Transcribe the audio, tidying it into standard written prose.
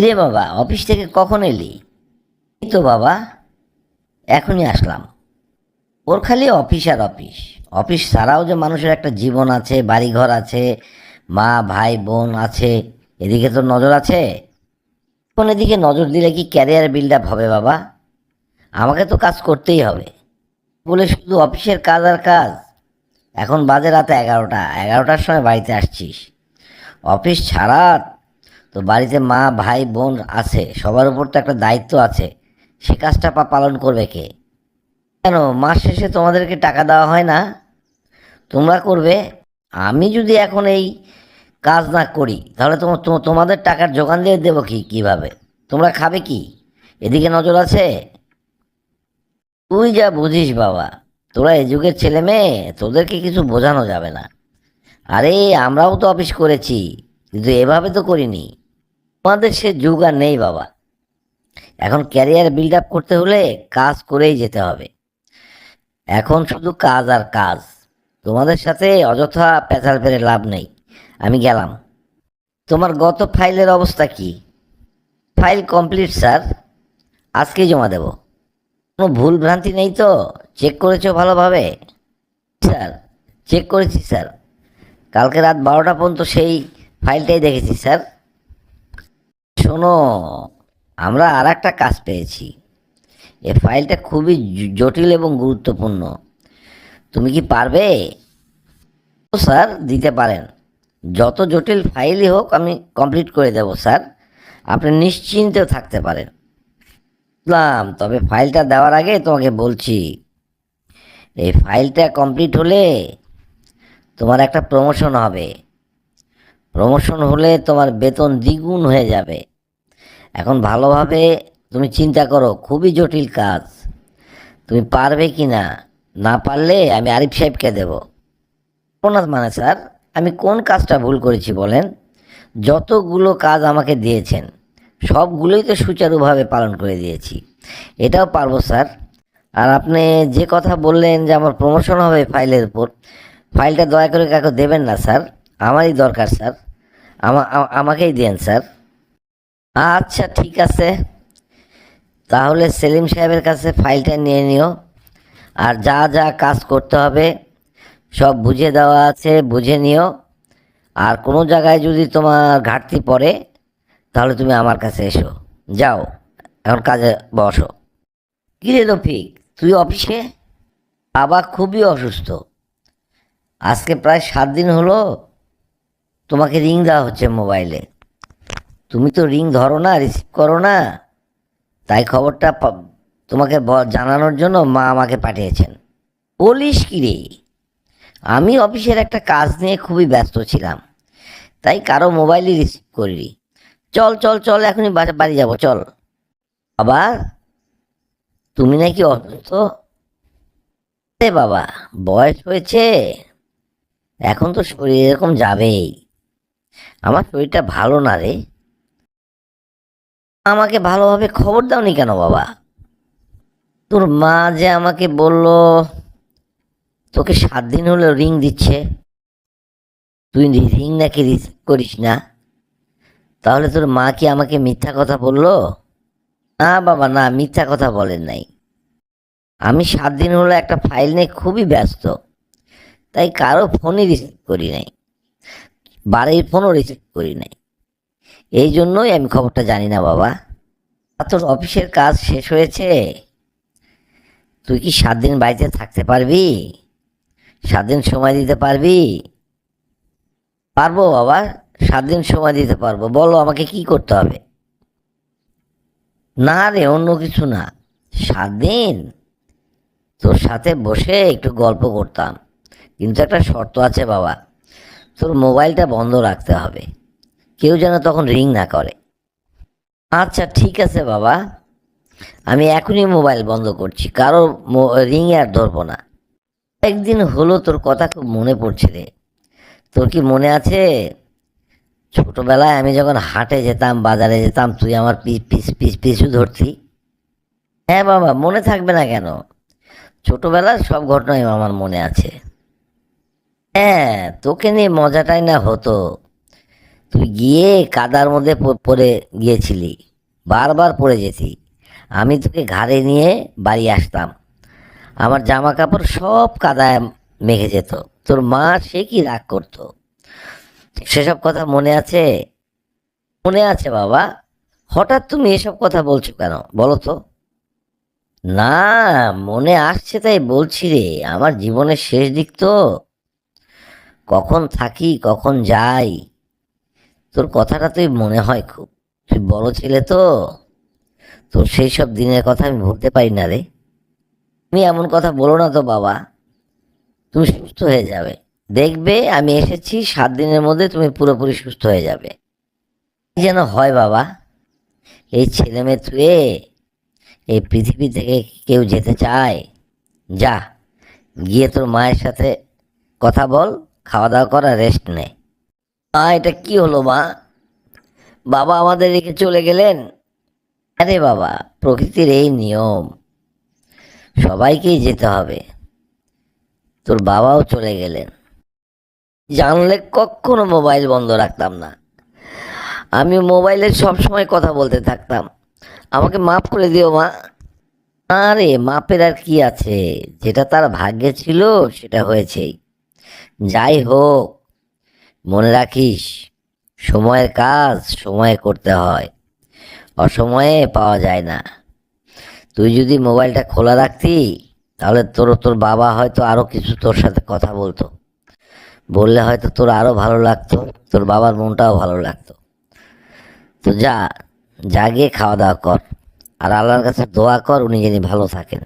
রে বাবা, অফিস থেকে কখন এলি? এই তো বাবা, এখনই আসলাম। ওর খালি অফিস আর অফিস। অফিস ছাড়াও যে মানুষের একটা জীবন আছে, বাড়িঘর আছে, মা ভাই বোন আছে, এদিকে তো নজর আছে। কোন এদিকে নজর দিলে কি ক্যারিয়ার বিল্ড আপ হবে বাবা? আমাকে তো কাজ করতেই হবে বলে শুধু অফিসের কাজ আর কাজ। এখন বাজে রাতে 11টা, 11টার সময় বাড়িতে আসছিস। অফিস ছাড়া তো বাড়িতে মা ভাই বোন আছে, সবার উপর তো একটা দায়িত্ব আছে। সে কাজটা পালন করবে কে? কেন মাস শেষে তোমাদেরকে টাকা দেওয়া হয় না? তোমরা করবে। আমি যদি এখন এই কাজ না করি তাহলে তোমাদের টাকার যোগান দিয়ে দেবো কিভাবে? তোমরা খাবে কি? এদিকে নজর আছে। তুই যা বুঝিস বাবা, তোরা এই যুগের ছেলে মেয়ে, তোদেরকে কিছু বোঝানো যাবে না। আরে আমরাও তো অফিস করেছি, কিন্তু এভাবে তো করিনি। আমাদের সে যুগ আর নেই বাবা। এখন ক্যারিয়ার বিল্ড আপ করতে হলে কাজ করেই যেতে হবে। এখন শুধু কাজ আর কাজ। তোমাদের সাথে অযথা পেঁচাল পেরে লাভ নেই। আমি গেলাম। তোমার গত ফাইলের অবস্থা কি? ফাইল কমপ্লিট স্যার, আজকেই জমা দেব। কোনো ভুল ভ্রান্তি নেই তো? চেক করেছো ভালোভাবে? স্যার, চেক করেছি স্যার। কালকে রাত 12টা পর্যন্ত সেই ফাইলটাই দেখেছি স্যার। শোনো, আমরা আর একটা কাজ পেয়েছি। এই ফাইলটা খুবই জটিল এবং গুরুত্বপূর্ণ। তুমি কি পারবে? ও স্যার, দিতে পারেন। যত জটিল ফাইলই হোক আমি কমপ্লিট করে দেব স্যার। আপনি নিশ্চিন্তে থাকতে পারেন। বুঝলাম, তবে ফাইলটা দেওয়ার আগে তোমাকে বলছি, এই ফাইলটা কমপ্লিট হলে তোমার একটা প্রমোশন হবে। প্রমোশন হলে তোমার বেতন দ্বিগুণ হয়ে যাবে। এখন ভালোভাবে তুমি চিন্তা করো, খুবই জটিল কাজ। তুমি পারবে কি না? না পারলে আমি আরিফ সাহেবকে দেব। না মানে স্যার, আমি কোন কাজটা ভুল করেছি বলেন? যতগুলো কাজ আমাকে দিয়েছেন সবগুলোই তো সুচারুভাবে পালন করে দিয়েছি। এটাও পারবো স্যার। আর আপনি যে কথা বললেন যে আমার প্রমোশন হবে ফাইলের উপর, ফাইলটা দয়া করে কাউকে দেবেন না স্যার। আমারই দরকার স্যার। আমাকেই দেন স্যার। আচ্ছা ঠিক আছে, তাহলে সেলিম সাহেবের কাছে ফাইলটা নিয়ে নিও। আর যা যা কাজ করতে হবে সব বুঝে দেওয়া আছে, বুঝে নিও। আর কোনো জায়গায় যদি তোমার ঘাটতি পড়ে তাহলে তুমি আমার কাছে এসো। যাও, এখন কাজে বসো। কিরে রফিক, তুই অফিসে? বাবা খুবই অসুস্থ। আজকে প্রায় 7 দিন হলো তোমাকে রিং দেওয়া হচ্ছে মোবাইলে। তুমি তো রিং ধরো না, রিসিভ করো না। তাই খবরটা তোমাকে জানানোর জন্য মা আমাকে পাঠিয়েছেন। বলিস কি রে? আমি অফিসের একটা কাজ নিয়ে খুবই ব্যস্ত ছিলাম, তাই কারো মোবাইলই রিসিভ করিনি। চল চল চল, এখনই বাড়ি যাব, চল। আবার তুমি নাকি অসুস্থ? এ বাবা, বয়স হয়েছে, এখন তো শরীর এরকম যাবেই। আমার শরীরটা ভালো না রে। আমাকে ভালোভাবে খবর দাওনি কেন বাবা? তোর মা যে আমাকে বলল তোকে 7 দিন হলো রিং দিচ্ছে, তুই রিং নাকি রিসিভ করিস না। তাহলে তোর মা কি আমাকে মিথ্যা কথা বললো? না বাবা, না, মিথ্যা কথা বলেন নাই। আমি 7 দিন হলো একটা ফাইল নিয়ে খুবই ব্যস্ত, তাই কারো ফোনই রিসিভ করি নাই। বাড়ির ফোনও রিসিভ করি নাই। এই জন্যই আমি খবরটা জানি না বাবা। আর তোর অফিসের কাজ শেষ হয়েছে? তুই কি 7 দিন বাড়িতে থাকতে পারবি? 7 দিন সময় দিতে পারবি? পারবো বাবা, 7 দিন সময় দিতে পারবো। বলো আমাকে কি করতে হবে? না রে, অন্য কিছু না। 7 দিন তোর সাথে বসে একটু গল্প করতাম, কিন্তু একটা শর্ত আছে বাবা। তোর মোবাইলটা বন্ধ রাখতে হবে, কেউ যেন তখন রিং না করে। আচ্ছা ঠিক আছে বাবা, আমি এখনই মোবাইল বন্ধ করছি, কারো রিং আর ধরবো না। একদিন হলো তোর কথা খুব মনে পড়ছে রে। তোর কি মনে আছে ছোটবেলায় আমি যখন হাটে যেতাম, বাজারে যেতাম, তুই আমার পিছু ধরতি? হ্যাঁ বাবা, মনে থাকবে না কেন? ছোটবেলার সব ঘটনাই আমার মনে আছে। হ্যাঁ, তোকে নিয়ে মজাটাই না হতো। তুই গিয়ে কাদার মধ্যে পড়ে গিয়েছিলি, বারবার পড়ে যেতি। আমি তোকে ঘাড়ে নিয়ে বাড়ি আসতাম, আমার জামা কাপড় সব কাদায় মেখে যেত। তোর মা সে কি রাগ করতো। সেসব কথা মনে আছে? মনে আছে বাবা। হঠাৎ তুমি এসব কথা বলছো কেন বলো তো? না, মনে আসছে তাই বলছি রে। আমার জীবনের শেষ দিক তো, কখন থাকি কখন যাই, তোর কথাটা তুই মনে হয় খুব। তুই বড় ছেলে তো, তোর সেই সব দিনের কথা আমি ভুলতে পারি না রে। তুমি এমন কথা বলো না তো বাবা। তুমি সুস্থ হয়ে যাবে, দেখবে আমি এসেছি 7 দিনের মধ্যে তুমি পুরোপুরি সুস্থ হয়ে যাবে। কি যেন হয় বাবা, এই ছেলে মেয়ে থুয়ে এই পৃথিবী থেকে কেউ যেতে চায়? যা, গিয়ে তোর মায়ের সাথে কথা বল, খাওয়া দাওয়া করা, রেস্ট নে। এটা কি হলো মা? বাবা আমাদের রেখে চলে গেলেন? আরে বাবা, প্রকৃতির এই নিয়ম, সবাইকেই যেতে হবে। তোর বাবাও চলে গেলেন। জানলে কখনো মোবাইল বন্ধ রাখতাম না। আমি মোবাইলে সবসময় কথা বলতে থাকতাম। আমাকে মাফ করে দিও মা। আরে মাপের আর কি আছে, যেটা তার ভাগ্যে ছিল সেটা হয়েছেই। যাই হোক, মনে রাখিস, সময়ের কাজ সময়ে করতে হয়, অসময়ে পাওয়া যায় না। তুই যদি মোবাইলটা খোলা রাখতি, তাহলে তোর বাবা হয়তো আরো কিছু তোর সাথে কথা বলতো, বললে হয়তো তোর আরো ভালো লাগতো, তোর বাবার মনটাও ভালো লাগতো। তো যা, যা গিয়ে খাওয়া দাওয়া কর, আর আল্লাহর কাছে দোয়া কর উনি যেন ভালো থাকেন।